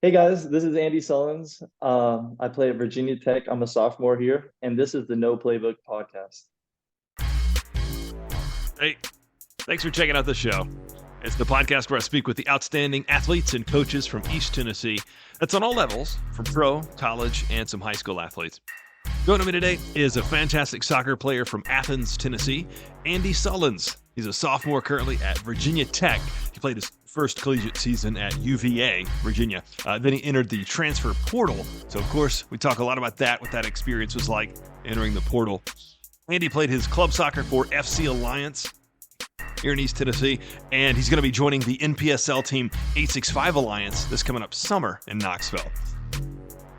Hey guys, this is Andy Sullins. I play at Virginia Tech. I'm a sophomore here, and this is the No Playbook podcast. Hey, thanks for checking out the show. It's the podcast where I speak with the outstanding athletes and coaches from East Tennessee. That's on all levels, from pro, college, and some high school athletes. Joining me today is a fantastic soccer player from Athens, Tennessee, Andy Sullins. He's a sophomore currently at Virginia Tech. He played his first collegiate season at UVA, Virginia. Then he entered the transfer portal. So, of course, we talk a lot about that, what that experience was like entering the portal. Andy played his club soccer for FC Alliance here in East Tennessee, and he's going to be joining the NPSL team 865 Alliance this coming up summer in Knoxville.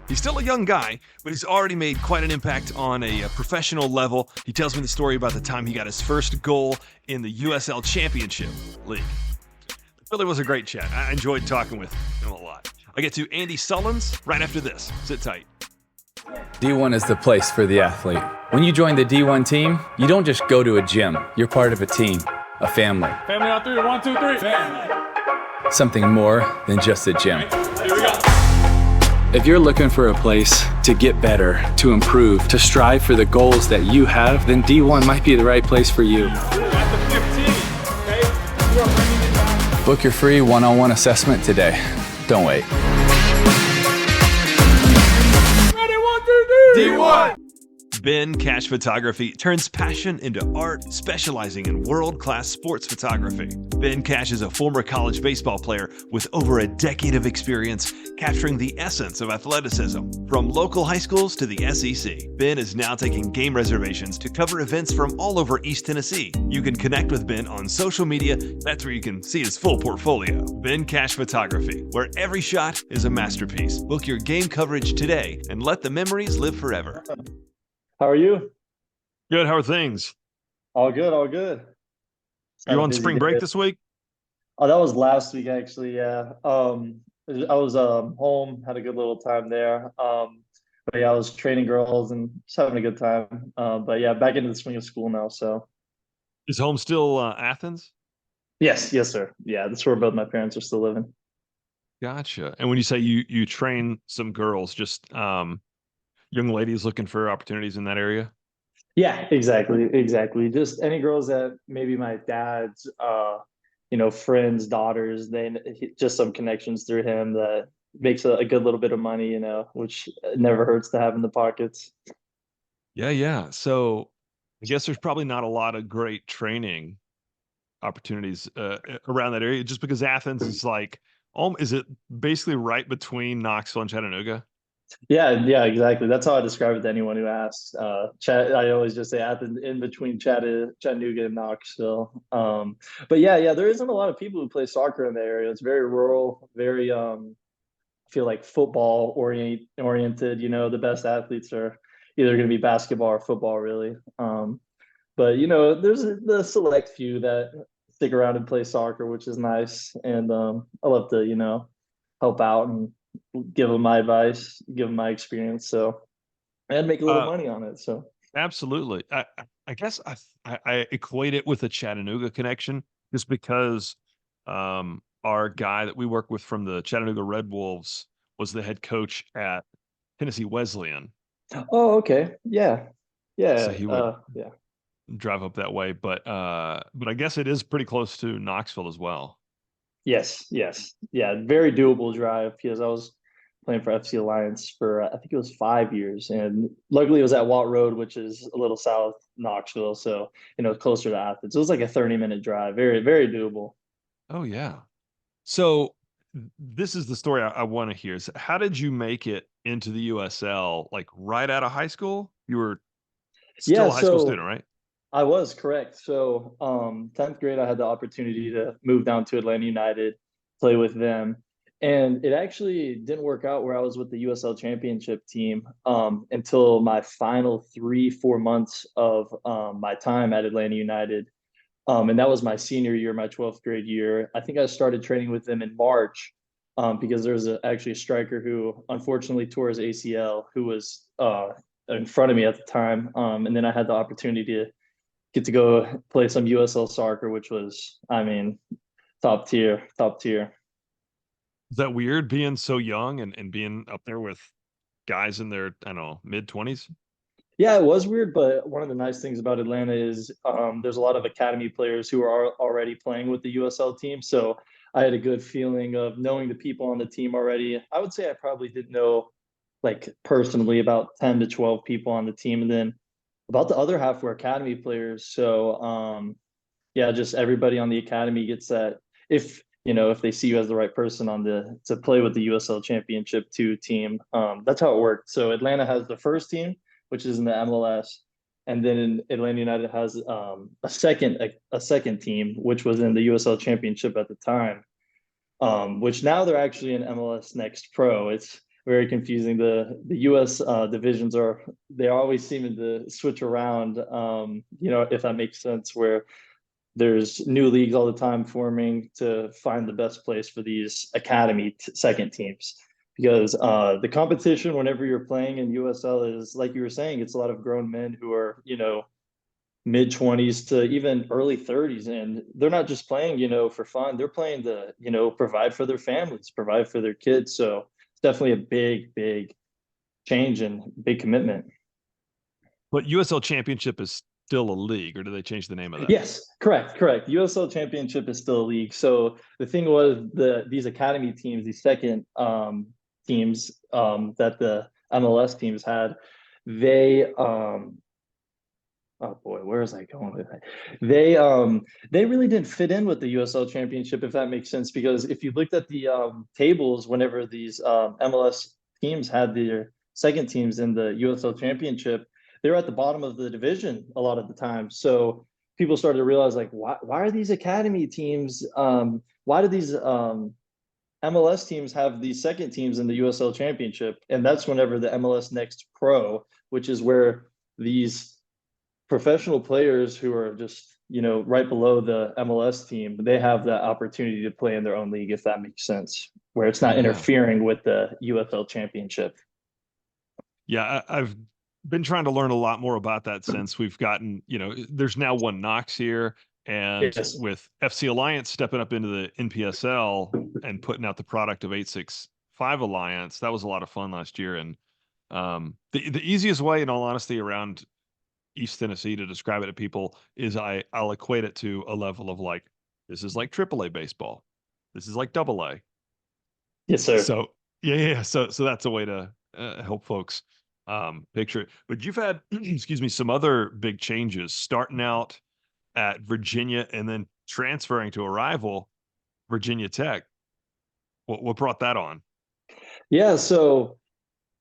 He's still a young guy, but he's already made quite an impact on a professional level. He tells me the story about the time he got his first goal in the USL Championship League. It really was a great chat. I enjoyed talking with him a lot. I get to Andy Sullins right after this. Sit tight. D1 is the place for the athlete. When you join the D1 team, you don't just go to a gym. You're part of a team, a family. Family on three. 1, 2, 3. Family. Something more than just a gym. Here we go. If you're looking for a place to get better, to improve, to strive for the goals that you have, then D1 might be the right place for you. At the 15, okay? You are bringing it down. Book your free one-on-one assessment today. Don't wait. Ready, 1, 2, 3. D1. Ben Cash Photography turns passion into art, specializing in world-class sports photography. Ben Cash is a former college baseball player with over a decade of experience capturing the essence of athleticism. From local high schools to the SEC, Ben is now taking game reservations to cover events from all over East Tennessee. You can connect with Ben on social media. That's where you can see his full portfolio. Ben Cash Photography, where every shot is a masterpiece. Book your game coverage today and let the memories live forever. How are you? Good. How are things? All good, all good. Had You a on busy spring day. break this week? Oh, that was last week actually. Yeah. I was home, had a good little time there. But yeah, I was training girls and just having a good time. But yeah, back into the swing of school now. So Is home still Athens? yes, sir. Yeah, that's where both my parents are still living. Gotcha. And when you say you train some girls, just young ladies looking for opportunities in that area? Yeah, exactly. Just any girls that maybe my dad's, friends, daughters, just some connections through him that makes a good little bit of money, which never hurts to have in the pockets. Yeah. So I guess there's probably not a lot of great training opportunities around that area, just because Athens is like, is it basically right between Knoxville and Chattanooga? Yeah, exactly. That's how I describe it to anyone who asks. I always just say Athens in between Chattanooga and Knoxville. But yeah, there isn't a lot of people who play soccer in the area. It's very rural, very I feel like football oriented. The best athletes are either going to be basketball or football, really. But there's the select few that stick around and play soccer, which is nice. And I love to help out and give them my advice, give them my experience. So and make a little money on it. So Absolutely. I guess I equate it with a Chattanooga connection, just because our guy that we work with from the Chattanooga Red Wolves was the head coach at Tennessee Wesleyan. oh, okay. Yeah. So Yeah. he would Yeah. drive up that way. But I guess it is pretty close to Knoxville as well. Yes. Yeah. Very doable drive because I was playing for FC Alliance for I think it was 5 years, and luckily it was at Watt Road, which is a little south Knoxville, so closer to Athens. It was like a 30-minute drive, very very doable. Oh, yeah. So this is the story I want to hear. Is how did you make it into the USL, like right out of high school? You were Yeah, still a high school so student, right? I was correct. So 10th grade, I had the opportunity to move down to Atlanta United, play with them. And it actually didn't work out where I was with the USL Championship team until my final 3-4 months of my time at Atlanta United. And that was my senior year, my 12th grade year. I think I started training with them in March because there was actually a striker who unfortunately tore his ACL who was in front of me at the time. And then I had the opportunity to get to go play some USL soccer, which was, I mean, top tier. Is that weird being so young and being up there with guys in their, I don't know, mid-20s? Yeah, it was weird, but one of the nice things about Atlanta is there's a lot of academy players who are already playing with the USL team. So I had a good feeling of knowing the people on the team already. I would say I probably did know, like personally, about 10 to 12 people on the team. And then about the other half were academy players. So yeah, just everybody on the academy gets that. If if they see you as the right person on the to play with the USL Championship 2 team, that's how it worked. So Atlanta has the first team, which is in the MLS, and then Atlanta United has a second team, which was in the USL Championship at the time, which now they're actually in MLS Next Pro. It's very confusing. The US divisions are they always seem to switch around. If that makes sense, where there's new leagues all the time forming to find the best place for these second teams, because the competition whenever you're playing in USL is, like you were saying, it's a lot of grown men who are mid 20s to even early 30s, and they're not just playing for fun. They're playing to provide for their families, provide for their kids. So it's definitely a big change and big commitment. But USL Championship is still a league, or do they change the name of that? Yes, correct. USL Championship is still a league. So the thing was, these academy teams, these second teams that the MLS teams had, they oh boy, where was I going with that? They really didn't fit in with the USL Championship, if that makes sense, because if you looked at the tables whenever these MLS teams had their second teams in the USL Championship, they were at the bottom of the division a lot of the time. So people started to realize, like, why are these academy teams why do these MLS teams have these second teams in the USL Championship? And that's whenever the MLS Next Pro, which is where these professional players who are just right below the MLS team, they have the opportunity to play in their own league, if that makes sense, where it's not Yeah. interfering with the USL Championship. Yeah, I've been trying to learn a lot more about that since we've gotten, there's now one Knox here, and Yes. with FC Alliance stepping up into the NPSL and putting out the product of 865 Alliance, that was a lot of fun last year. And the easiest way, in all honesty, around East Tennessee to describe it to people is I'll equate it to a level of, like, this is like AAA baseball, this is like AA. Yes, sir. So yeah. So that's a way to help folks picture it. But you've had, excuse me, some other big changes starting out at Virginia and then transferring to a rival, Virginia Tech. What brought that on? Yeah, so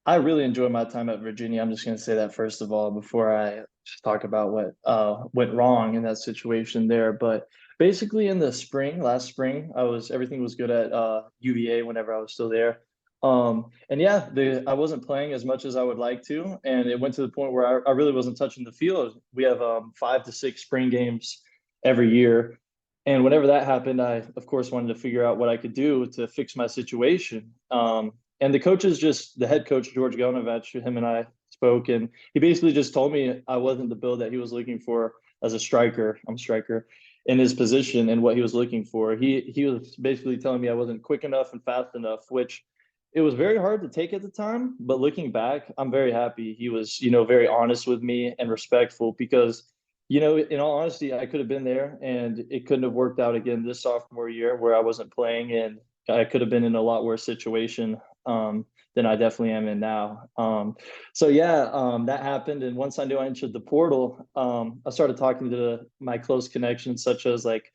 I really enjoyed my time at Virginia. I'm just going to say that first of all before I just talk about what went wrong in that situation there. But basically, in the spring, last spring, everything was good at UVA whenever I was still there. And yeah, I wasn't playing as much as I would like to, and it went to the point where I really wasn't touching the field. We have 5 to 6 spring games every year, and whenever that happened, I of course wanted to figure out what I could do to fix my situation. And the coaches, just the head coach, George Gonovich, him and I spoke, and he basically just told me I wasn't the build that he was looking for as a striker. I'm a striker in his position and what he was looking for. He was basically telling me I wasn't quick enough and fast enough, which it was very hard to take at the time. But looking back, I'm very happy he was, very honest with me and respectful, because, in all honesty, I could have been there and it couldn't have worked out again this sophomore year where I wasn't playing, and I could have been in a lot worse situation than I definitely am in now. So yeah, that happened. And once I knew I entered the portal, I started talking to my close connections, such as like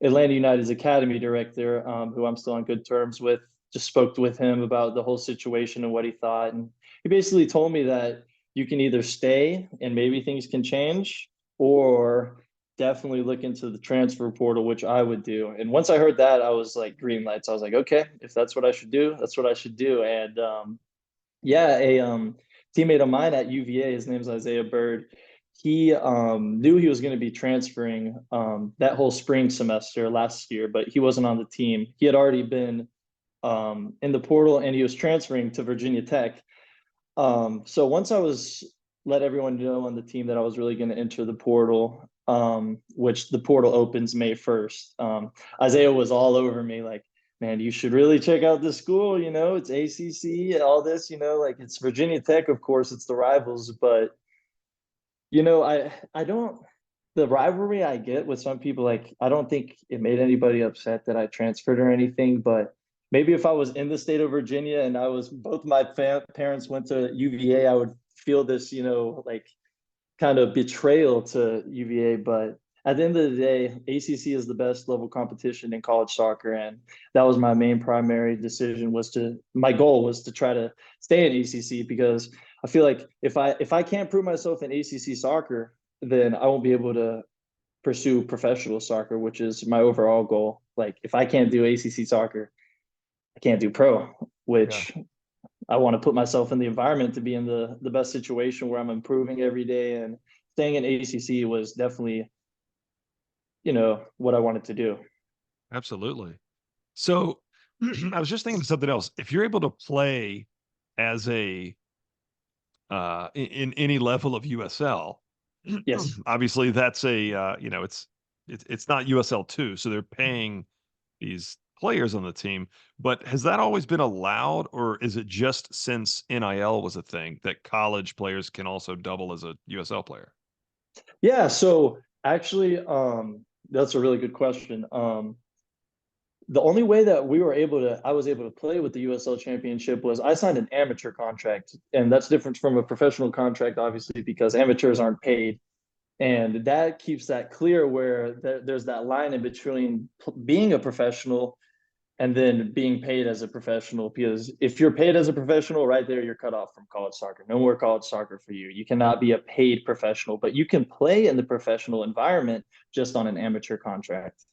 Atlanta United's academy director, who I'm still on good terms with. Just spoke with him about the whole situation and what he thought. And he basically told me that you can either stay and maybe things can change, or definitely look into the transfer portal, which I would do. And once I heard that, I was like green lights. I was like, okay, if that's what I should do, that's what I should do. And yeah, a teammate of mine at UVA, his name's Isaiah Bird. He knew he was going to be transferring that whole spring semester last year, but he wasn't on the team. He had already been in the portal, and he was transferring to Virginia Tech. So once I was let everyone know on the team that I was really going to enter the portal, which the portal opens May 1st. Isaiah was all over me, like, man, you should really check out this school. It's ACC and all this. Like it's Virginia Tech, of course, it's the rivals, but I don't. The rivalry I get with some people, like I don't think it made anybody upset that I transferred or anything, but maybe if I was in the state of Virginia and I was both my parents went to UVA, I would feel this, like kind of betrayal to UVA. But at the end of the day, ACC is the best level competition in college soccer, and that was my main primary decision. My goal was to try to stay in ACC because I feel like if I can't prove myself in ACC soccer, then I won't be able to pursue professional soccer, which is my overall goal. Like if I can't do ACC soccer, I can't do pro, Yeah, which I want to put myself in the environment to be in the best situation where I'm improving every day, and staying in ACC was definitely, what I wanted to do. absolutely. So I was just thinking of something else. If you're able to play as a in any level of USL, Yes. obviously that's a it's not USL 2, so they're paying these players on the team. But has that always been allowed, or is it just since NIL was a thing that college players can also double as a USL player? Yeah. So actually, that's a really good question. The only way that I was able to play with the USL Championship was I signed an amateur contract, and that's different from a professional contract, obviously, because amateurs aren't paid. And that keeps that clear where there's that line in between being a professional and then being paid as a professional. Because if you're paid as a professional, right there, you're cut off from college soccer. No more college soccer for you. You cannot be a paid professional, but you can play in the professional environment just on an amateur contract.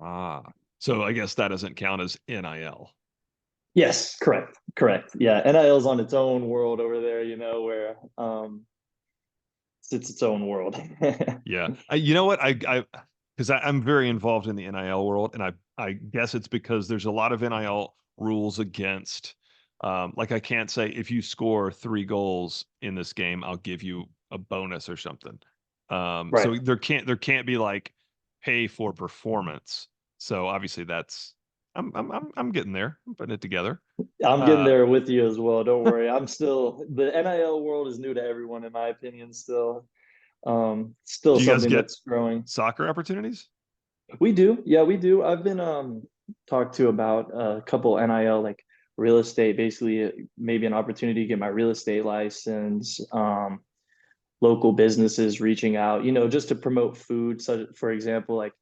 Ah, so I guess that doesn't count as NIL. Yes, correct, correct. Yeah, NIL is on its own world over there, where it's its own world. Yeah. You know what? Because I'm very involved in the NIL world, and I guess it's because there's a lot of NIL rules against, like I can't say if you score 3 goals in this game, I'll give you a bonus or something. Right. So there can't be like pay for performance. So obviously I'm getting there. I'm putting it together. I'm getting Uh, there with you as well. Don't worry. The NIL world is new to everyone, in my opinion, still. Still do you guys something get that's growing. soccer opportunities? We do. Yeah, we do. I've been talked to about a couple NIL, like real estate, basically maybe an opportunity to get my real estate license, local businesses reaching out, just to promote food. So for example, like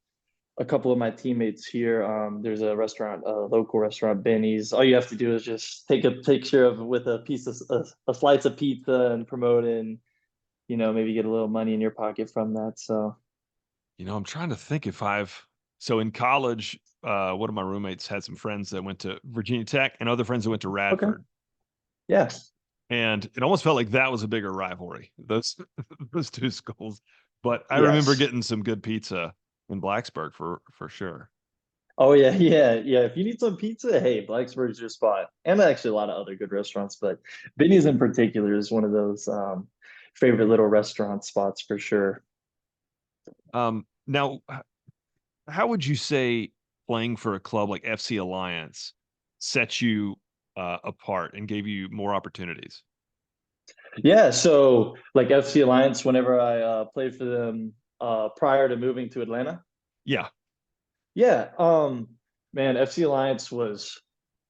a couple of my teammates here, there's a local restaurant, Benny's. All you have to do is just take a picture of with a piece of a slice of pizza and promote it, and maybe get a little money in your pocket from that. So I'm trying to think if so in college, one of my roommates had some friends that went to Virginia Tech and other friends that went to okay, Radford. yeah, And it almost felt like that was a bigger rivalry, those those two schools. But I remember yes. getting some good pizza in Blacksburg for sure. Oh yeah, yeah, yeah. If you need some pizza, hey, Blacksburg's your spot. And actually a lot of other good restaurants, but Benny's in particular is one of those favorite little restaurant spots for sure. Now, how would you say playing for a club like FC Alliance set you apart and gave you more opportunities? Yeah, so like FC Alliance, whenever I played for them prior to moving to Atlanta. Yeah, Yeah, man, FC Alliance was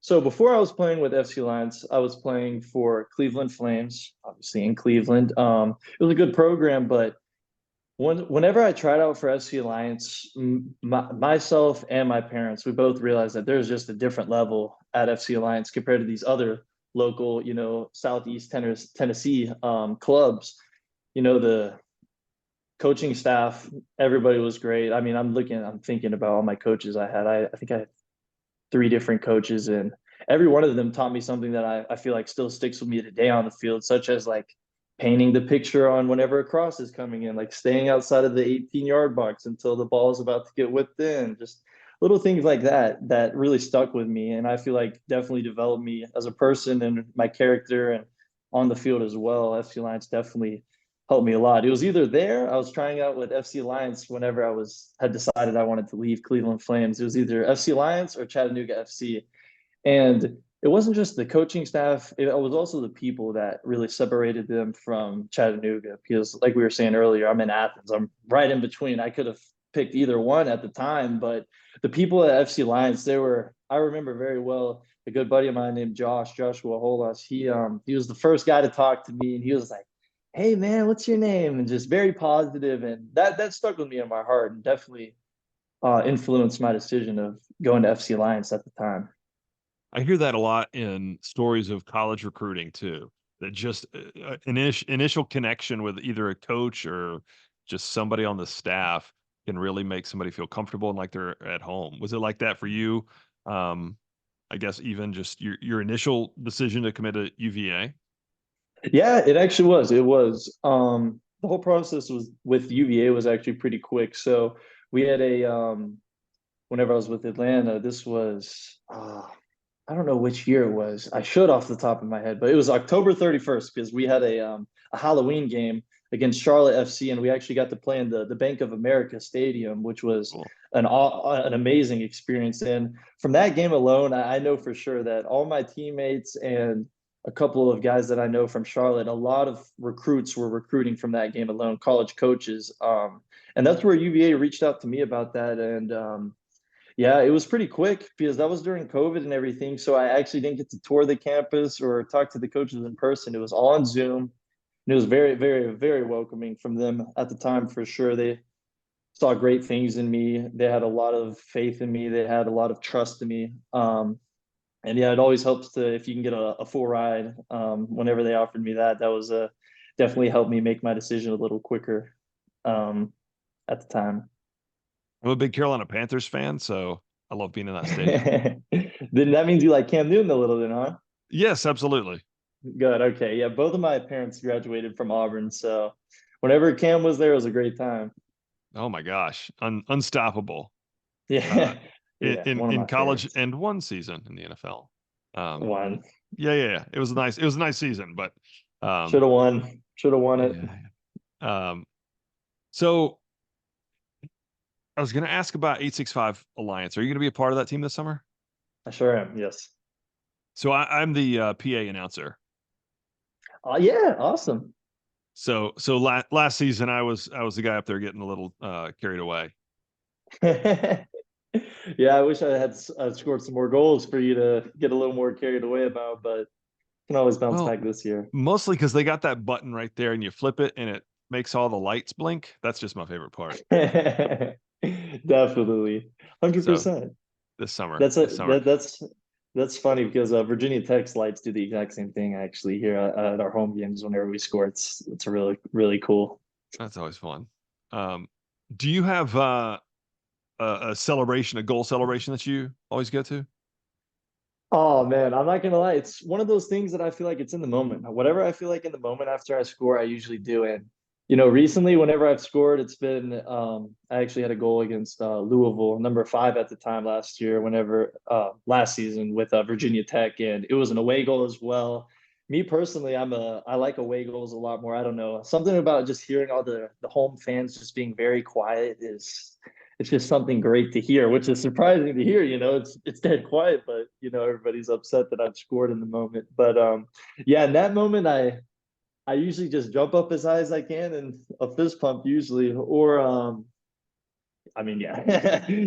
so before I was playing with FC Alliance, I was playing for Cleveland Flames, obviously in Cleveland. It was a good program, but whenever I tried out for FC Alliance, myself and my parents, we both realized that there's just a different level at FC Alliance compared to these other local, Southeast Tennessee clubs. The coaching staff, everybody was great. I mean, I'm thinking about all my coaches I had. I think I had 3 different coaches, and every one of them taught me something that I feel like still sticks with me today on the field, such as like painting the picture on whenever a cross is coming in, like staying outside of the 18-yard box until the ball is about to get whipped in. Just little things like that really stuck with me, and I feel like definitely developed me as a person and my character and on the field as well. FC Lions definitely helped me a lot. It was either there, I was trying out with FC Alliance whenever had decided I wanted to leave Cleveland Flames. It was either FC Alliance or Chattanooga FC. And it wasn't just the coaching staff, it was also the people that really separated them from Chattanooga. Because, like we were saying earlier, I'm in Athens, I'm right in between. I could have picked either one at the time, but the people at FC Lions, I remember very well, a good buddy of mine named Joshua Holas. He was the first guy to talk to me, and he was like, "Hey man, what's your name?" And just very positive, and that stuck with me in my heart and definitely influenced my decision of going to FC Lions at the time. I hear that a lot in stories of college recruiting too. That just initial connection with either a coach or just somebody on the staff can really make somebody feel comfortable and like they're at home. Was it like that for you? I guess even just your initial decision to commit to UVA. Yeah, it actually was. It was. The whole process was with UVA was actually pretty quick. So we had whenever I was with Atlanta, this was I don't know which year it was. I should off the top of my head, but it was October 31st because we had a Halloween game against Charlotte FC, and we actually got to play in the Bank of America Stadium, which was Cool. an amazing experience. And from that game alone, I know for sure that all my teammates and a couple of guys that I know from Charlotte, a lot of recruits were recruiting from that game alone, college coaches. And that's where UVA reached out to me about that. And yeah, it was pretty quick because that was during COVID and everything. So I actually didn't get to tour the campus or talk to the coaches in person. It was all on Zoom. And it was very, very, very welcoming from them at the time for sure. They saw great things in me. They had a lot of faith in me. They had a lot of trust in me. And yeah, it always helps to if you can get a full ride. Whenever they offered me that, that was definitely helped me make my decision a little quicker at the time. I'm a big Carolina Panthers fan, so I love being in that stadium. Then that means you like Cam Newton a little bit, huh? Yes, absolutely. Good. Okay. Yeah. Both of my parents graduated from Auburn. So whenever Cam was there, it was a great time. Oh my gosh, unstoppable. Uh, Yeah. Yeah. in One of in my college favorites. and one season in the NFL. Um, One. yeah. It was a nice season, but Should have won. Should have won it. yeah. So I was going to ask about 865 Alliance. Are you going to be a part of that team this summer? I sure am. Yes. So I'm the PA announcer. Yeah. Awesome. So last season I was the guy up there getting a little carried away. Yeah. I wish I had scored some more goals for you to get a little more carried away about, but can always bounce Well, back this year. mostly because they got that button right there and you flip it and it makes all the lights blink. That's just my favorite part. Definitely. So 100%. this summer, That's a this summer. that's funny because Virginia Tech's lights do the exact same thing actually here at our home games whenever we score. It's a really really cool. That's always fun. Do you have a celebration, a goal celebration that you always go to? Oh man, I'm not gonna lie. It's one of those things that I feel like it's in the moment. Whatever I feel like in the moment after I score, I usually do. And recently, whenever I've scored, it's been I actually had a goal against Louisville, number 5 at the time last year. Whenever last season with Virginia Tech, and it was an away goal as well. Me personally, I like away goals a lot more. I don't know, something about just hearing all the home fans just being very quiet is it's just something great to hear, which is surprising to hear. It's dead quiet, but everybody's upset that I've scored in the moment. But yeah, in that moment, I usually just jump up as high as I can and a fist pump usually, or I mean, yeah,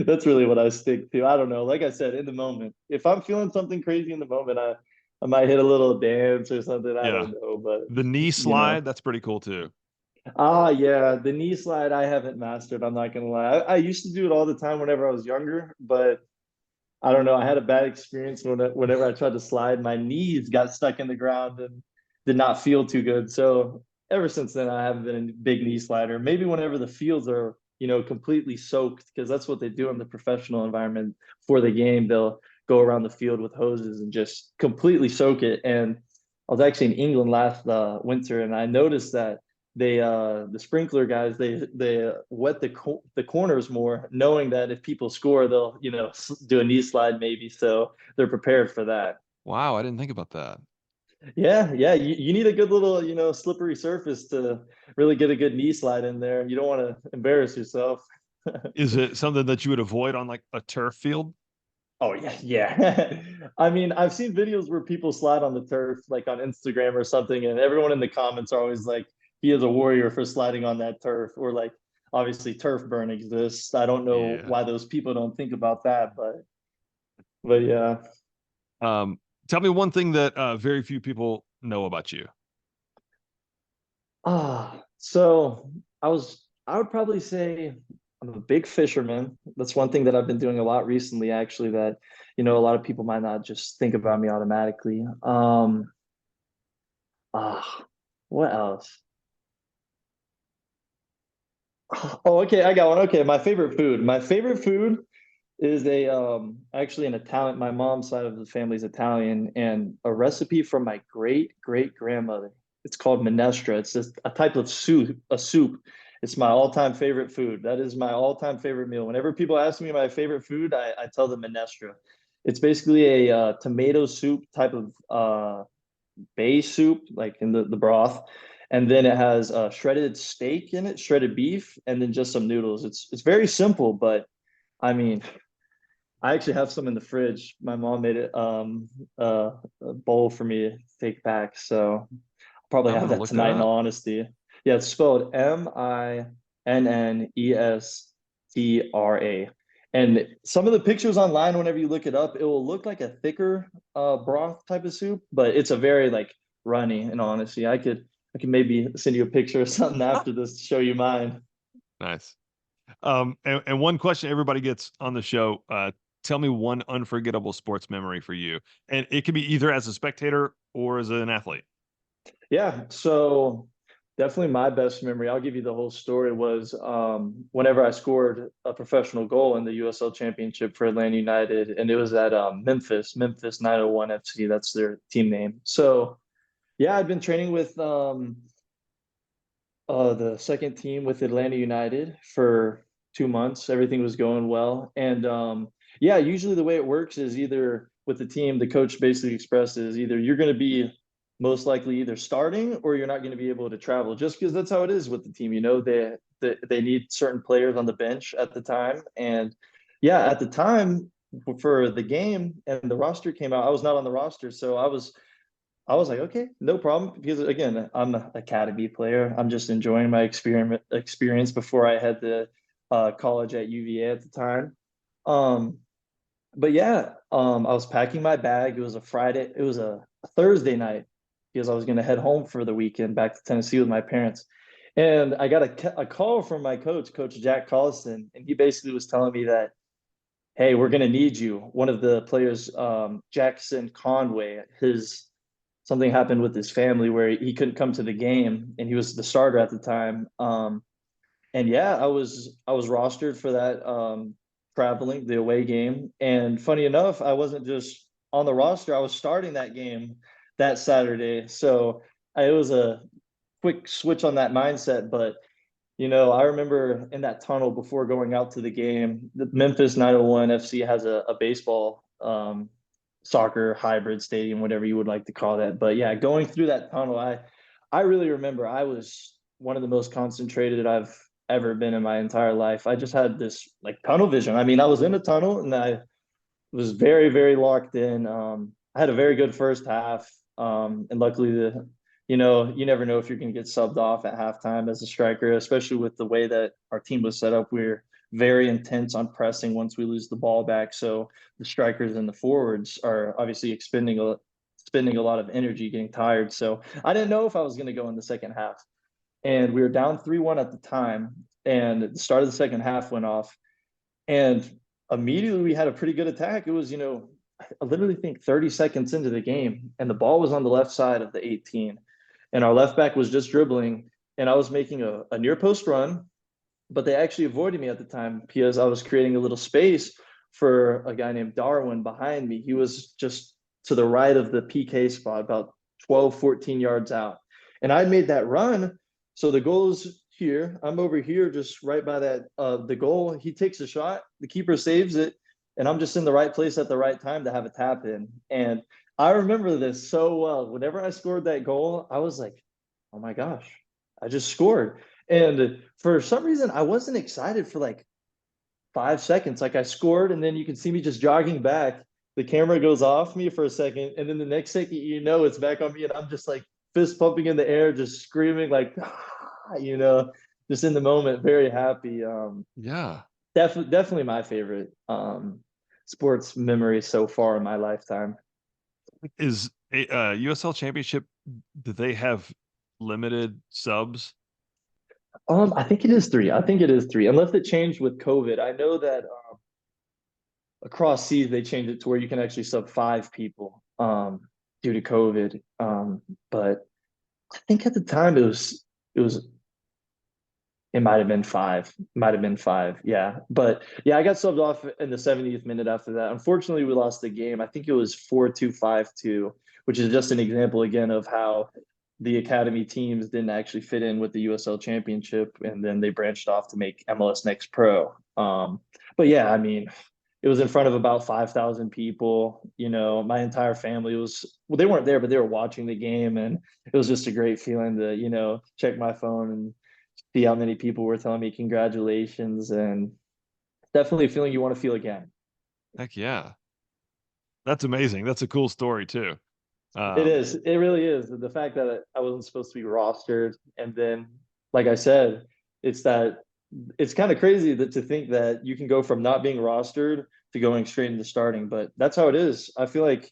that's really what I stick to. I don't know. Like I said, in the moment, if I'm feeling something crazy in the moment, I might hit a little dance or something. I Yeah. don't know, but The knee you know. slide, that's pretty cool too. Yeah, the knee slide I haven't mastered. I'm not gonna lie. I used to do it all the time whenever I was younger, but I don't know. I had a bad experience whenever I tried to slide, my knees got stuck in the ground and did not feel too good. So ever since then, I haven't been a big knee slider. Maybe whenever the fields are, completely soaked, because that's what they do in the professional environment for the game. They'll go around the field with hoses and just completely soak it. And I was actually in England last winter, and I noticed that the sprinkler guys they wet the corners more, knowing that if people score, they'll do a knee slide maybe, so they're prepared for that. Wow, I didn't think about that. Yeah, yeah. You need a good little, slippery surface to really get a good knee slide in there. You don't want to embarrass yourself. Is it something that you would avoid on like a turf field? Oh yeah, yeah. I mean, I've seen videos where people slide on the turf, like on Instagram or something, and everyone in the comments are always like, "He is a warrior for sliding on that turf," or like, obviously, turf burn exists. I don't know Yeah. why those people don't think about that, but yeah. Um, Tell me one thing that very few people know about you. So I would probably say I'm a big fisherman. That's one thing that I've been doing a lot recently, actually, that, a lot of people might not just think about me automatically. Ah, what else? Oh, okay, I got one. Okay, my favorite food. My favorite food is a actually an Italian. My mom's side of the family is Italian, and a recipe from my great great grandmother. It's called minestra. It's just a type of soup. A soup. It's my all-time favorite food. That is my all-time favorite meal. Whenever people ask me my favorite food, I tell them minestra. It's basically a tomato soup type of bay soup, like in the broth, and then it has shredded steak in it, shredded beef, and then just some noodles. It's very simple, but I mean, I actually have some in the fridge. My mom made it a bowl for me to take back, so I'll probably I'm have gonna that look that tonight in up. all honesty. Yeah, it's spelled Minnestra. And some of the pictures online, whenever you look it up, it will look like a thicker broth type of soup, but it's a very like runny, in honesty. I could maybe send you a picture or something after this to show you mine. Nice. And one question everybody gets on the show, tell me one unforgettable sports memory for you. And it can be either as a spectator or as an athlete. Yeah, so definitely my best memory, I'll give you the whole story, was whenever I scored a professional goal in the USL Championship for Atlanta United, and it was at Memphis 901 FC, that's their team name. So yeah, I'd been training with the second team with Atlanta United for 2 months. Everything was going well. And yeah, usually the way it works is either with the team, the coach basically expresses either you're going to be most likely either starting or you're not going to be able to travel, just because that's how it is with the team. They need certain players on the bench at the time. And yeah, at the time for the game and the roster came out, I was not on the roster. So I was like, okay, no problem. Because again, I'm an academy player. I'm just enjoying my experience before I had the college at UVA at the time. Um, but yeah, I was packing my bag. It was a Friday. It was a Thursday night because I was going to head home for the weekend back to Tennessee with my parents. And I got a call from my coach, Coach Jack Collison, and he basically was telling me that, hey, we're going to need you. One of the players, Jackson Conway, his something happened with his family where he couldn't come to the game, and he was the starter at the time. And yeah, I was rostered for that traveling the away game. And funny enough, I wasn't just on the roster; I was starting that game that Saturday. So it was a quick switch on that mindset. But I remember in that tunnel before going out to the game, the Memphis 901 FC has a baseball soccer hybrid stadium, whatever you would like to call that. But yeah, going through that tunnel, I really remember I was one of the most concentrated I've ever been in my entire life. I just had this like tunnel vision. I mean, I was in a tunnel and I was very, very locked in. I had a very good first half. And luckily you never know if you're going to get subbed off at halftime as a striker, especially with the way that our team was set up. We're very intense on pressing once we lose the ball back. So the strikers and the forwards are obviously spending a lot of energy getting tired. So I didn't know if I was going to go in the second half. And we were down 3-1 at the time. And the start of the second half went off. And immediately we had a pretty good attack. It was, I literally think 30 seconds into the game, and the ball was on the left side of the 18. And our left back was just dribbling, and I was making a near post run, but they actually avoided me at the time because I was creating a little space for a guy named Darwin behind me. He was just to the right of the PK spot, about 12, 14 yards out. And I made that run. So the goal is here. I'm over here, just right by that the goal. He takes a shot, the keeper saves it, and I'm just in the right place at the right time to have a tap in. And I remember this so well. Whenever I scored that goal, I was like, oh my gosh, I just scored. And for some reason, I wasn't excited for like 5 seconds. Like I scored, and then you can see me just jogging back. The camera goes off me for a second, and then the next second, it's back on me, and I'm just like fist pumping in the air, just screaming, like, just in the moment, very happy. Yeah. Definitely my favorite sports memory so far in my lifetime. Is a USL Championship, do they have limited subs? I think it is three. I think it is three, unless it changed with COVID. I know that across seas they changed it to where you can actually sub five people due to COVID. But I think at the time it was it might have been five. Might have been five. Yeah. But yeah, I got subbed off in the 70th minute after that. Unfortunately, we lost the game. I think it was 4-2, 5-2, which is just an example again of how the academy teams didn't actually fit in with the USL Championship, and then they branched off to make MLS Next Pro. But yeah, I mean, it was in front of about 5,000 people. My entire family well, they weren't there, but they were watching the game, and it was just a great feeling to, check my phone and see how many people were telling me congratulations, and definitely a feeling you want to feel again. Heck yeah. That's amazing. That's a cool story too. It is. It really is. The fact that I wasn't supposed to be rostered, and then, like I said, it's kind of crazy to think that you can go from not being rostered to going straight into starting, but that's how it is. I feel like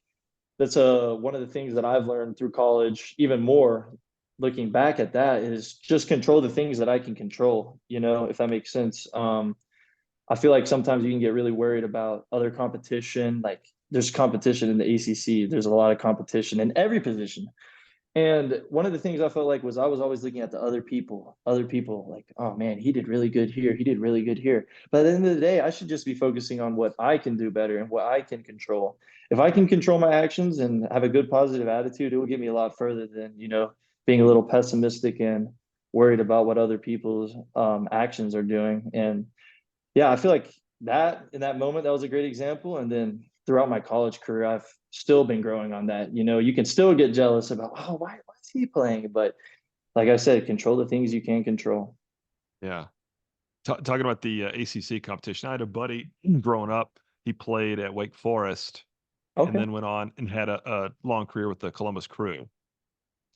that's one of the things that I've learned through college, even more looking back at that, is just control the things that I can control, if that makes sense. I feel like sometimes you can get really worried about other competition. Like there's competition in the ACC. There's a lot of competition in every position. And one of the things I felt like was I was always looking at the other people like, oh man, he did really good here. He did really good here. But at the end of the day, I should just be focusing on what I can do better and what I can control. If I can control my actions and have a good positive attitude, it will get me a lot further than, being a little pessimistic and worried about what other people's actions are doing. And yeah, I feel like that in that moment, that was a great example. And then throughout my college career, I've still been growing on that. You can still get jealous about, oh, why is he playing? But like I said, control the things you can control. Yeah. Talking about the ACC competition, I had a buddy growing up. He played at Wake Forest and Okay, then went on and had a long career with the Columbus Crew.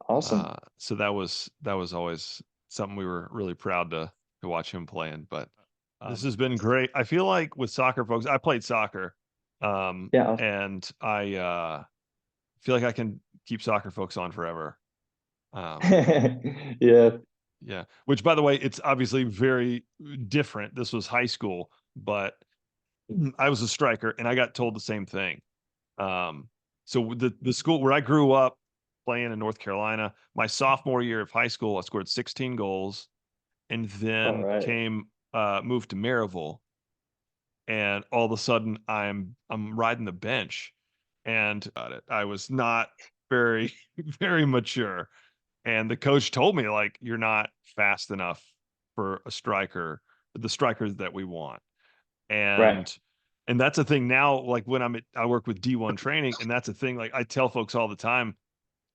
awesome. So that was always something we were really proud to watch him playing. But this has been great. I feel like with soccer folks, I played soccer, Yeah. and I feel like I can keep soccer folks on forever. Um, Yeah. yeah. Which, by the way, it's obviously very different. This was high school, but I was a striker, and I got told the same thing. So the school where I grew up playing in North Carolina, my sophomore year of high school, I scored 16 goals, and All then right. moved to Maryville, and all of a sudden I'm riding the bench, and I was not very very mature, and the coach told me, like, you're not fast enough for a striker, the strikers that we want. Right. And that's a thing now, like when I work with D1 training, and that's a thing, like I tell folks all the time,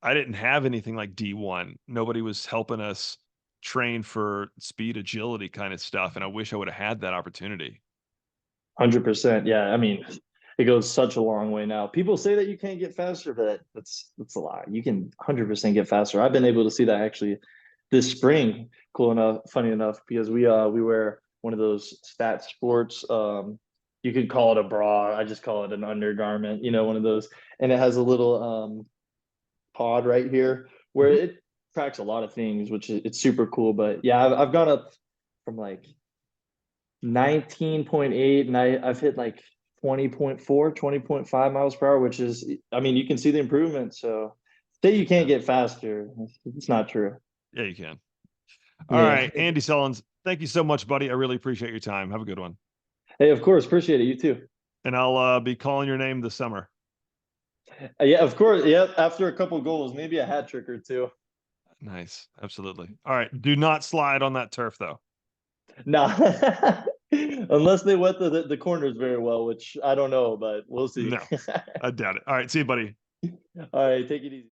I didn't have anything like D1. Nobody was helping us train for speed, agility kind of stuff. And I wish I would have had that opportunity. 100%. Yeah. I mean, it goes such a long way now. People say that you can't get faster, but that's a lie. You can 100% get faster. I've been able to see that actually this spring. Cool enough, funny enough, because we wear one of those stat sports. You could call it a bra. I just call it an undergarment. One of those, and it has a little pod right here where Mhm. it tracks a lot of things, which is it's super cool. But yeah, I've gone up from like 19.8, and I've hit like 20.4, 20.5 miles per hour, which is, I mean, you can see the improvement. So say you can't Yeah. get faster, it's not true. Yeah, you can. All Yeah. right. Andy Sullins, thank you so much, buddy. I really appreciate your time. Have a good one. Hey, of course, appreciate it. You too. And I'll be calling your name this summer. Yeah, of course. Yeah, after a couple goals, maybe a hat trick or two. Nice. Absolutely. All right. Do not slide on that turf, though. Nah. Unless they wet the corners very well, which I don't know, but we'll see. No, I doubt it. All right. See you, buddy. All right, take it easy.